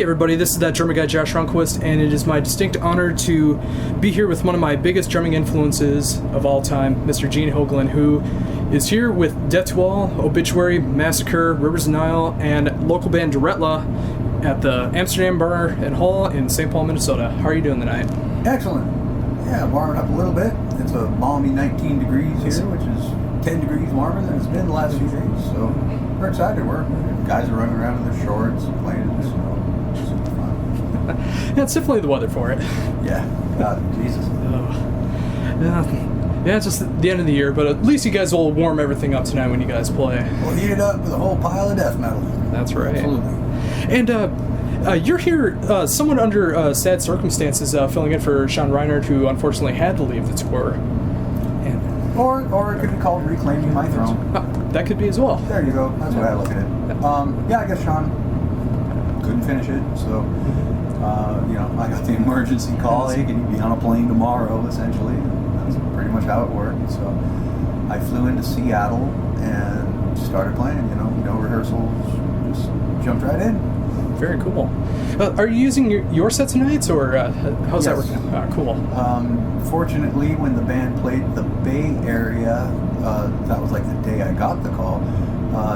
Hey everybody, this is that drummer guy Josh Ronquist, and it is my distinct honor to be here with one of my biggest drumming influences of all time, Mr. Gene Hoglan, who is here with Dethklok, Obituary, Massacre, Rivers of Nihil, and local band Dethklok at the Amsterdam Bar and Hall in St. Paul, Minnesota. How are you doing tonight? Excellent. Yeah, warming up a little bit. It's a balmy 19 degrees here, which is 10 degrees warmer than it's been the last few days, so we're excited. Guys are running around in their shorts, playing in the snow. It's super fun. Yeah, it's definitely the weather for it. Yeah, God, Jesus. Yeah, it's just the end of the year, but at least you guys will warm everything up tonight when you guys play. We'll heat it up with a whole pile of death metal. That's right. Absolutely. And you're here somewhat under sad circumstances, filling in for Sean Reinhardt, who unfortunately had to leave the tour. And Or it could be called Reclaiming My Throne. That could be as well. There you go. That's the way I look at it. Yeah, I guess Sean couldn't finish it, so I got the emergency call. Hey, can you be on a plane tomorrow? Essentially, that's pretty much how it worked. So I flew into Seattle and started playing. No rehearsals, just jumped right in. Very cool. Are you using your set tonight, or how's that working? Cool. Fortunately, when the band played the Bay Area, that was like the day I got the call.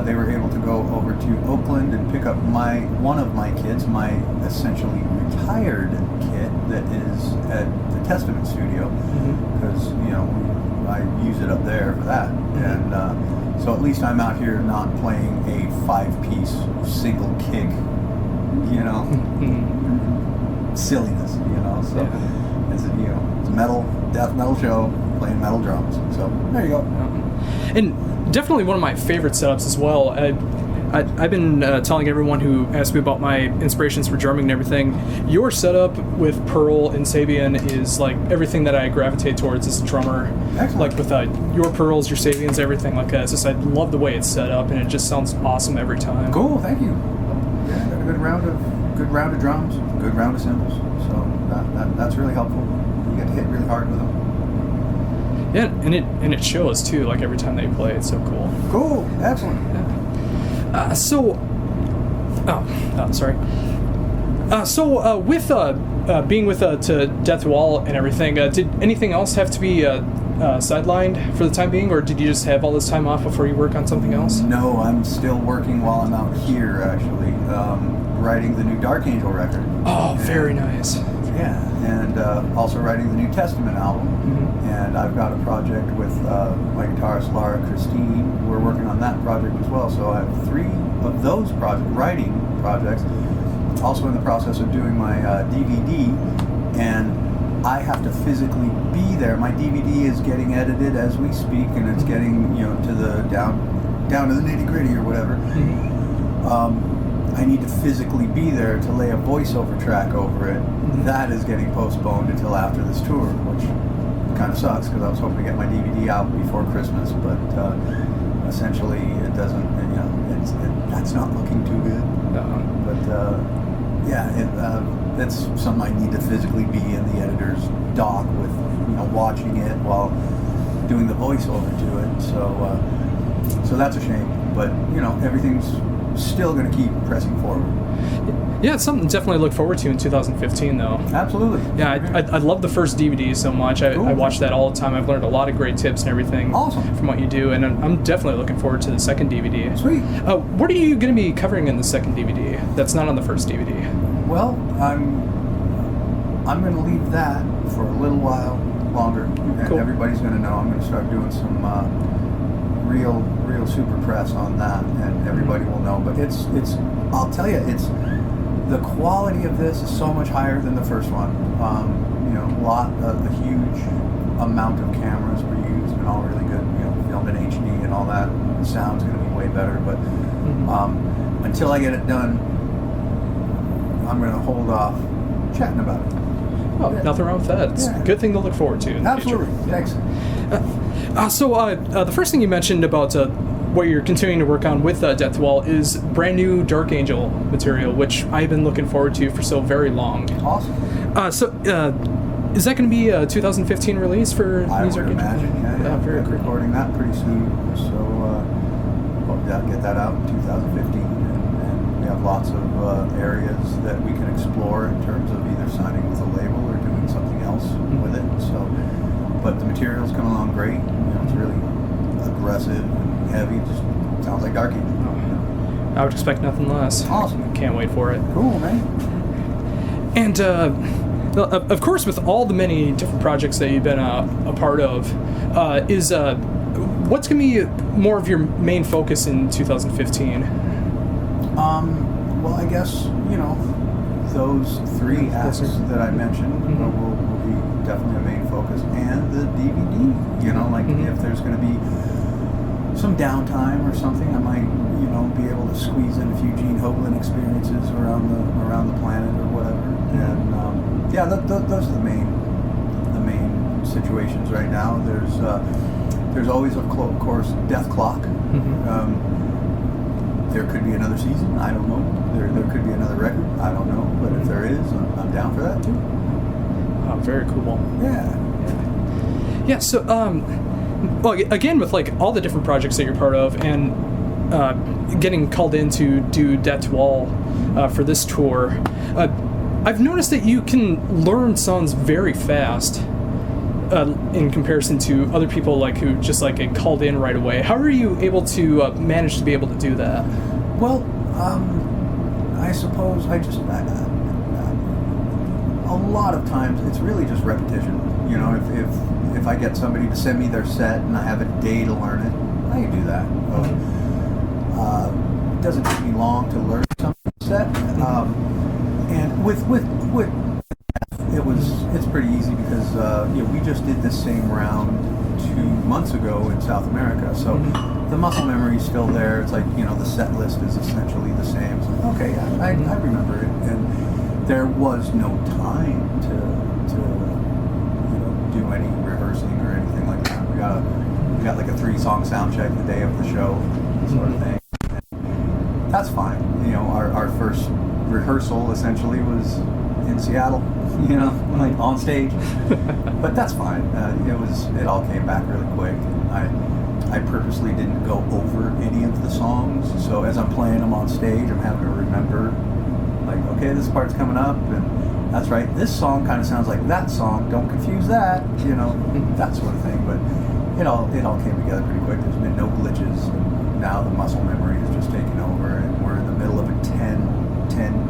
They were able to go over to Oakland and pick up one of my kids, my essentially retired kid that is at the Testament studio, because I use it up there for that, and so at least I'm out here not playing a 5-piece single kick, silliness, so it's a death metal show playing metal drums. So there you go. And definitely one of my favorite setups as well. I've been telling everyone who asks me about my inspirations for drumming and everything, your setup with Pearl and Sabian is like everything that I gravitate towards as a drummer. Excellent. Like with your Pearls, your Sabians, everything like that. It's just, I love the way it's set up, and it just sounds awesome every time. Cool, thank you. Yeah, got a good round of drums, good round of cymbals. So that's really helpful. You get to hit really hard with them. Yeah, and it shows too. Like every time they play, it's so cool. Cool, excellent. Yeah. With being with to Dethklok and everything, did anything else have to be sidelined for the time being, or did you just have all this time off before you work on something else? No, I'm still working while I'm out here, actually, writing the new Dark Angel record. Oh, very nice. Yeah, and also writing the New Testament album. And I've got a project with my guitarist Laura Christine. We're working on that project as well. So I have 3 of those writing projects. Also in the process of doing my DVD, and I have to physically be there. My DVD is getting edited as we speak, and it's getting to the down to the nitty gritty or whatever. I need to physically be there to lay a voiceover track over it. That is getting postponed until after this tour, which kind of sucks because I was hoping to get my DVD out before Christmas, but essentially it doesn't. That's not looking too good. But it's something I need to physically be in the editor's dock with, watching it while doing the voiceover to it. So that's a shame. But everything's still going to keep pressing forward. Yeah, it's something to definitely look forward to in 2015, though. Absolutely. Yeah, I love the first DVD so much. I watch that all the time. I've learned a lot of great tips and everything from what you do, and I'm definitely looking forward to the second DVD. Sweet. What are you going to be covering in the second DVD that's not on the first DVD? Well, I'm going to leave that for a little while longer, and everybody's going to know. I'm going to start doing some real super press on that, and everybody will know. But it's I'll tell you, the quality of this is so much higher than the first one. A huge amount of cameras were used, and all really good, filmed in HD and all that. The sound's going to be way better, but until I get it done, I'm going to hold off chatting about it. Oh, nothing wrong with that. It's a good thing to look forward to in the future. Thanks. The first thing you mentioned about what you're continuing to work on with Dethklok is brand new Dark Angel material, which I've been looking forward to for so very long. Awesome. Is that going to be a 2015 release for I Dark would Angel? imagine, yeah. Very We're cool. recording that pretty soon, so hope to get that out in 2015. And we have lots of areas that we can explore in terms of either signing with a label or doing something else with it. So, but the material's coming along great. It's really aggressive and heavy. Just sounds like Dark Angel. I would expect nothing less. Awesome. Can't wait for it. Cool, man. And of course, with all the many different projects that you've been a part of, what's going to be more of your main focus in 2015? Well, I guess, those three acts that I mentioned will be definitely a main focus, and the DVD. If there's going to be some downtime or something, I might, be able to squeeze in a few Gene Hoglan experiences around the planet or whatever. And those are the main situations right now. There's always, of course, Dethklok. There could be another season. I don't know. There could be another record. I don't know. But if there is, I'm down for that too. Oh, very cool. Yeah. So, well, again, with like all the different projects that you're part of, and getting called in to do Dethkwall for this tour, I've noticed that you can learn songs very fast in comparison to other people who just get called in right away. How are you able to manage to be able to do that? Well, I suppose a lot of times it's really just repetition. If I get somebody to send me their set and I have a day to learn it, I can do that. It doesn't take me long to learn something set, and with it's pretty easy because we just did this same round 2 months ago in South America, so the muscle memory is still there. It's the set list is essentially the same. So, okay, I remember it, and there was no time to do any rehearsing or anything like that. We got like a 3-song sound check the day of the show, sort of thing. And that's fine. Our first rehearsal essentially was in Seattle, on stage. But that's fine. It all came back really quick. I purposely didn't go over any of the songs, so as I'm playing them on stage, I'm having to remember, okay, this part's coming up, and that's right, this song kind of sounds like that song, don't confuse that, that sort of thing. But it all came together pretty quick. There's been no glitches, and now the muscle memory is just taking over, and we're in the middle of a 10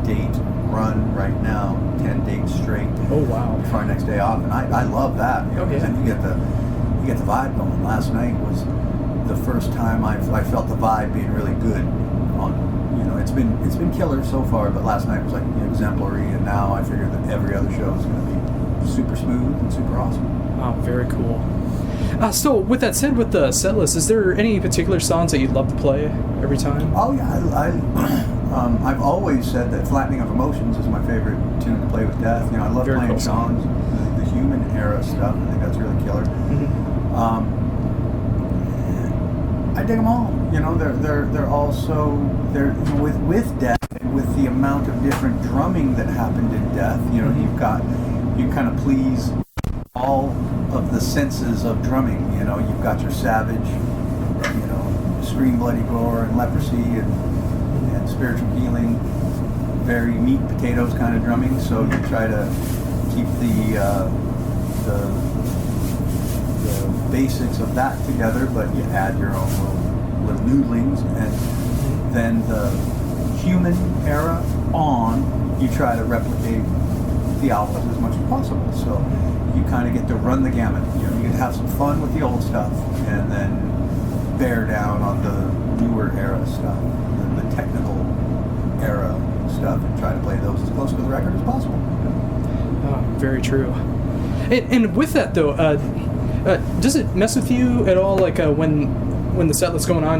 date run right now, 10 dates straight. Oh wow! Before our next day off, and I love that, because then you get the vibe going. Last night was the first time I felt the vibe being really good. It's been killer so far, but last night was exemplary, and now I figure that every other show is going to be super smooth and super awesome. Oh, very cool. So, with that said, with the set list, is there any particular songs that you'd love to play every time? Oh yeah, I've always said that Flattening of Emotions is my favorite tune to play with Death. I love very playing cool songs, the Human era stuff. I think that's really killer. I dig them all. They're also with Death, and with the amount of different drumming that happened in Death. You kind of please all of the senses of drumming. You've got your savage, scream, bloody gore, and leprosy, and spiritual healing, very meat potatoes kind of drumming. So you try to keep the basics of that together, but you add your own little noodlings, and then the Human era on, you try to replicate the albums as much as possible. So you kind of get to run the gamut. You get to have some fun with the old stuff, and then bear down on the newer era stuff, the technical era stuff, and try to play those as close to the record as possible. Very true. And with that though, does it mess with you at all, when the set list's going on,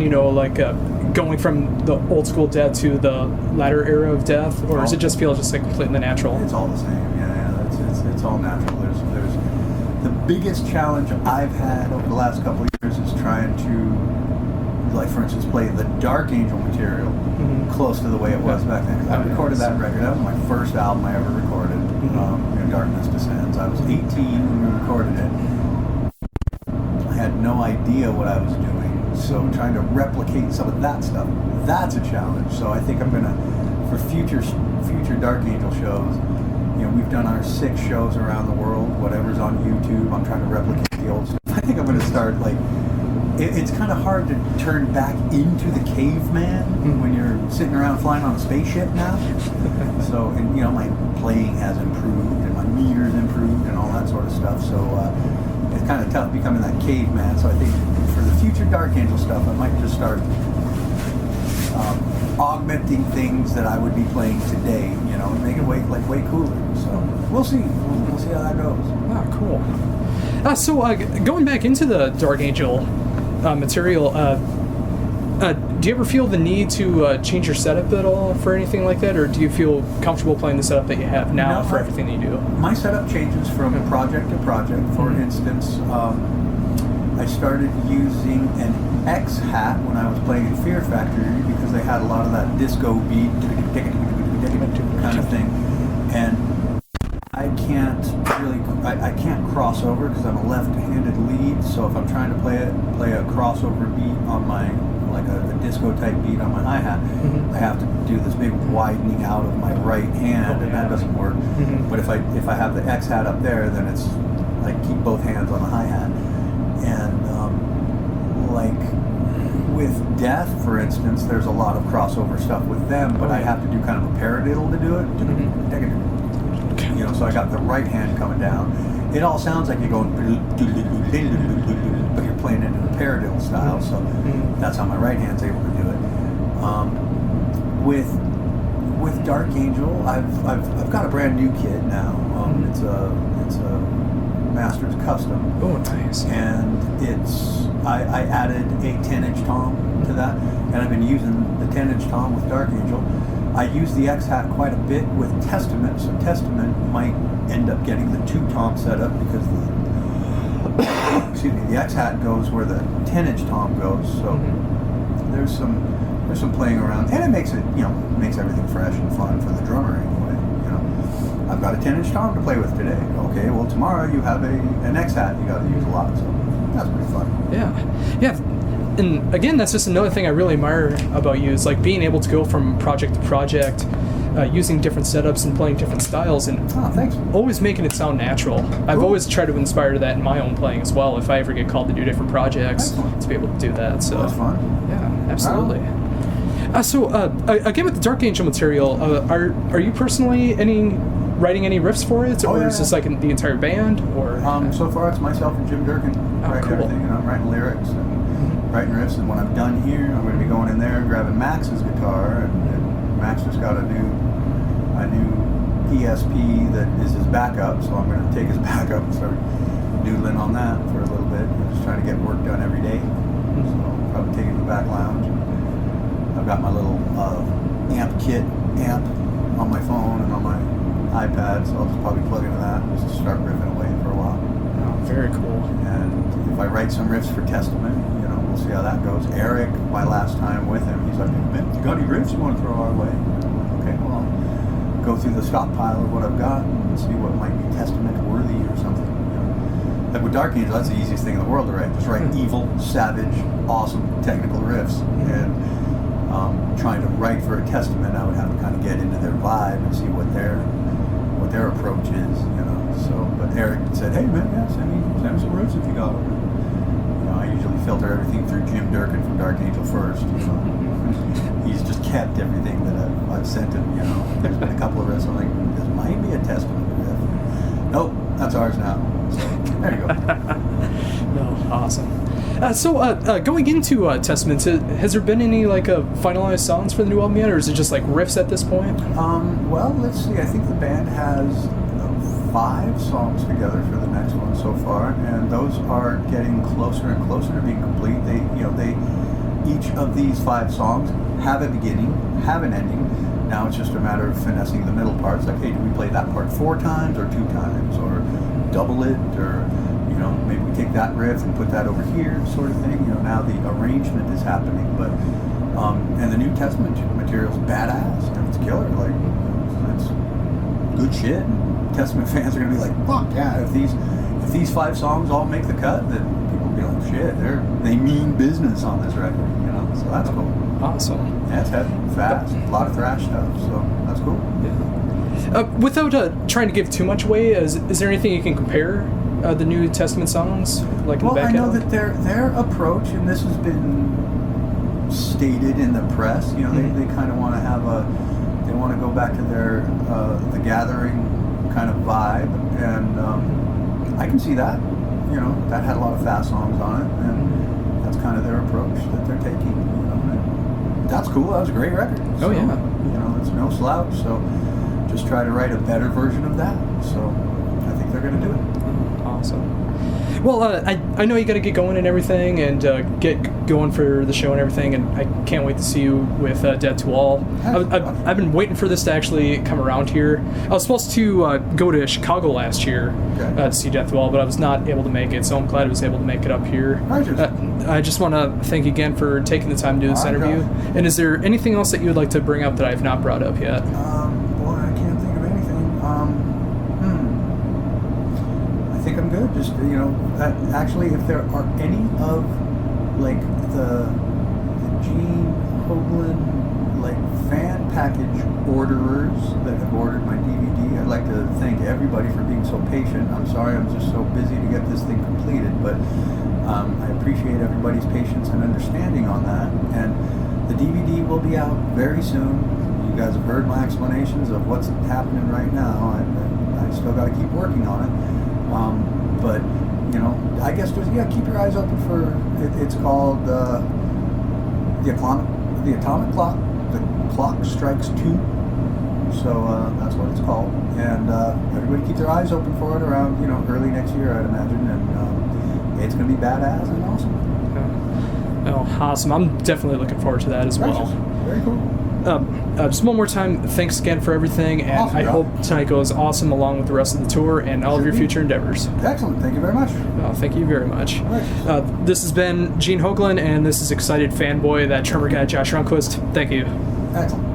going from the old school Death to the latter era of Death, or does it just feel completely natural? It's all the same. Yeah. It's all natural. There's the biggest challenge I've had over the last couple of years is trying to, for instance, play the Dark Angel material close to the way it was back then. 'Cause I recorded that record. That was my first album I ever recorded. Darkness Descends. I was 18 when we recorded it. I had no idea what I was doing, so trying to replicate some of that stuff, that's a challenge. So I think I'm going to for future Dark Angel shows, we've done our 6 shows around the world, whatever's on YouTube. I'm trying to replicate the old stuff. I think I'm going to start, it's kind of hard to turn back into the caveman when you're sitting around flying on a spaceship now. So, and my playing has improved, and my meter's improved, and all that sort of stuff. So it's kind of tough becoming that caveman. So I think for the future Dark Angel stuff, I might just start augmenting things that I would be playing today, and make it way cooler. So we'll see. We'll see how that goes. Ah, cool. So going back into the Dark Angel material, do you ever feel the need to change your setup at all for anything like that, or do you feel comfortable playing the setup that you have now for everything that you do? My setup changes from project to project. For instance, I started using an X hat when I was playing in Fear Factory because they had a lot of that disco beat kind of thing, and I can't cross over because I'm a left-handed lead. So if I'm trying to play a crossover beat on my a disco type beat on my hi-hat, I have to do this big widening out of my right hand, and that doesn't work. But if I have the X hat up there, then it's keep both hands on the hi-hat. And with Death, for instance, there's a lot of crossover stuff with them, but I have to do kind of a paradiddle to do it. So I got the right hand coming down. It all sounds like you're going, but you're playing it in a paradiddle style. So that's how my right hand's able to do it. With Dark Angel, I've got a brand new kit now. It's a Master's Custom. Oh, nice. And I added a 10-inch tom to that, and I've been using the 10-inch tom with Dark Angel. I use the X hat quite a bit with Testament, so Testament might end up getting the 2-tom setup because the X hat goes where the 10-inch tom goes. So there's some playing around, and it makes everything fresh and fun for the drummer anyway. I've got a 10-inch tom to play with today. Okay, well tomorrow you have an X hat you got to use a lot, so that's pretty fun. Yeah. And again, that's just another thing I really admire about you is being able to go from project to project, using different setups and playing different styles, and thanks. Always making it sound natural. Cool. I've always tried to inspire that in my own playing as well. If I ever get called to do different projects, to be able to do that. So that's fun. Yeah, absolutely. Again, with the Dark Angel material, are you personally writing any riffs for it, or is this the entire band? Or so far it's myself and Jim Durkin writing everything, and I'm writing lyrics and writing riffs. And when I'm done here, I'm going to be going in there and grabbing Max's guitar, and Max just got a new ESP that is his backup, so I'm going to take his backup and start doodling on that for a little bit. I'm just trying to get work done every day, so I'll probably take it to the back lounge. I've got my little amp on my phone and on my iPad, so I'll just probably plug into that and just start riffing away for a while. Oh, very cool. And if I write some riffs for Testament, we'll see how that goes. Eric, my last time with him, he's like, you got any riffs you want to throw our way? Okay, well, I'll go through the stockpile of what I've got and see what might be Testament worthy or something. Like with Dark Angel, that's the easiest thing in the world to write. Just write evil, savage, awesome technical riffs. And trying to write for a Testament, I would have to kind of get into their vibe and see what their approach is, So, but Eric said, hey man, send me some riffs if you got them. I usually filter everything through Jim Durkin from Dark Angel first. He's just kept everything that I've sent him. There's been a couple of riffs I'm like, this might be a Testament riff. Nope, that's ours now. So there you go. No, awesome. Going into Testament, has there been any finalized songs for the new album yet, or is it just riffs at this point? Well, let's see. I think the band has 5 songs together for the next one so far, and those are getting closer and closer to being complete. They each of these 5 songs have a beginning, have an ending. Now it's just a matter of finessing the middle parts. Like, hey, do we play that part 4 times or 2 times, or double it, or maybe we take that riff and put that over here, sort of thing. Now the arrangement is happening, but and the New Testament material's badass. It's killer. It's good shit. And Testament fans are gonna be like, fuck yeah! If these 5 songs all make the cut, then people will be like, shit, they mean business on this record. So that's cool. Awesome. Yeah, it's heavy. fast. A lot of thrash stuff, so that's cool. Yeah. Without trying to give too much away, is there anything you can compare the New Testament songs like in the back I know catalog? that their approach, and this has been stated in the press. You know, they kind of want to have they want to go back to their the Gathering kind of vibe, and I can see that. You know, that had a lot of fast songs on it, and that's kind of their approach that they're taking. You know, and that's cool. That was a great record. Oh, yeah. You know, it's no slouch. So just try to write a better version of that. So I think they're going to do it. Awesome. Well, I know you got to get going and everything, and get going for the show and everything, and I can't wait to see you with Dead to All. I've been waiting for this to actually come around here. I was supposed to go to Chicago last year to see Death to All, but I was not able to make it, so I'm glad I was able to make it up here. I just want to thank you again for taking the time to do this interview. And is there anything else that you would like to bring up that I've not brought up yet? Boy, I can't think of anything. I think I'm good. Just, you know, actually, if there are any of like the Gene Hoglan like fan package orderers that have ordered my DVD, I'd like to thank everybody for being so patient. I'm sorry, I'm just so busy to get this thing completed, but I appreciate everybody's patience and understanding on that. And the DVD will be out very soon. You guys have heard my explanations of what's happening right now. I still got to keep working on it. But, you know, I guess just, keep your eyes open for, it's called the Atomic Clock. The Clock Strikes 2. So that's what it's called. And everybody keep their eyes open for it around, you know, early next year, I'd imagine. And it's going to be badass and awesome. Oh, awesome. I'm definitely looking forward to that as well. Very cool. Just one more time, thanks again for everything, and awesome, I hope tonight goes awesome along with the rest of the tour and all of your future endeavors. Excellent. Thank you very much. Thank you very much. This has been Gene Hoglan, and this is Excited Fanboy, that drummer guy, Josh Runquist. Thank you. Excellent.